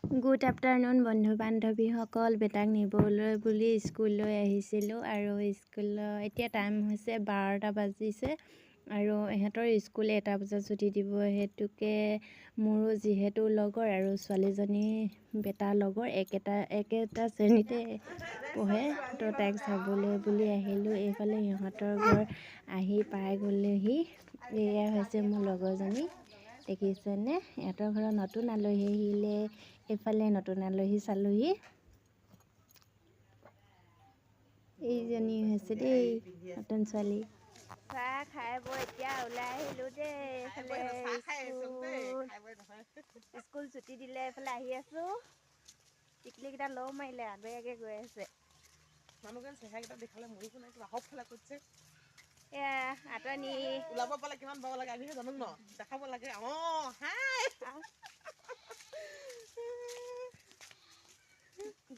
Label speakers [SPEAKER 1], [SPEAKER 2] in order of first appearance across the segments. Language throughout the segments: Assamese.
[SPEAKER 1] গুড আফটাৰনুন বন্ধু বান্ধৱীসকল। বেটাক নিবলৈ বুলি স্কুললৈ আহিছিলোঁ আৰু এতিয়া টাইম হৈছে 12টা বাজিছে আৰু ইহঁতৰ স্কুল 1টা বজাত ছুটি দিব। সেইটোকে মোৰো যিহেতু লগৰ আৰু ছোৱালীজনী বেটাৰ লগৰ একেটা শ্ৰেণীতে পঢ়ে, তো তাইক চাবলৈ বুলি আহিলোঁ। এইফালে সিহঁতৰ ঘৰ আহি পাই গ'লেহি। এয়া হৈছে মোৰ লগৰজনী, দেখিছেনে? ইহঁতৰ ঘৰত নতুন আলহী আহিলে। এইফালে নতুন আলহী চালোহি। এইজনী হৈছে দেই নতুন ছোৱালী। চাহ খাই বৈ এতিয়া ওলাই আহিলোঁ দেই। এইফালে স্কুল ছুটি দিলে, এইফালে আহি আছোঁ। টিকলিকেইটা লৌ মাৰিলে, আগে গৈ আছে। মানুহজন চেহেৰাকেইটা দেখালে মৰিব নাই, কিবা সফালে কৰিছে। এয়া আঁতনি ওলাব পালে কিমান পাব লাগে আমিহে জানো ন, দেখাব লাগে।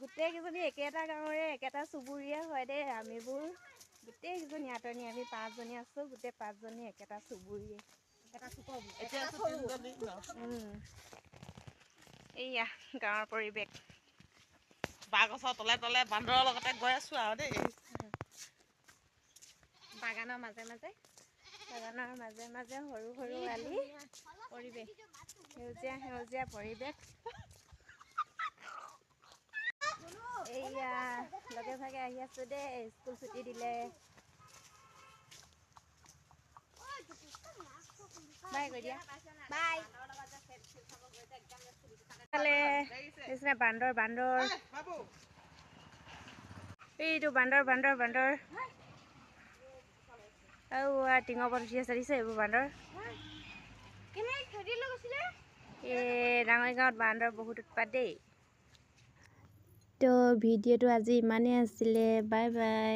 [SPEAKER 1] গোটেইকেইজনী একেটা গাঁৱৰে, একেটা চুবুৰীয়া হয় দেই। আমিবোৰ গোটেইকেইজনী আঁতনি, আমি 5জনী আছোঁ। গোটেই 5জনী একেটা চুবুৰীয়ে, এইয়া গাঁৱৰ পৰিৱেশ। বাঁহগছৰ তলে তলে বান্দৰৰ লগতে গৈ আছোঁ আৰু দেই। বাগানৰ মাজে মাজে সৰু সৰু আলি, পৰিৱেশ সেউজীয়া পৰিৱেশ। এইয়া লগে ভাগে আহি আছোঁ দেই, স্কুল ছুটি দিলে। বাই কৈ দিয়া, বাই। বান্দৰ এইটো বান্দৰ আৰু টিঙৰ ওপৰত উঠি আছে, দিছে এইবোৰ বান্দৰ। ডাঙৰ গাঁৱত বান্দৰ বহুত উৎপাত দেই। তো ভিডিঅ'টো আজি ইমানেই আছিলে। Bye bye.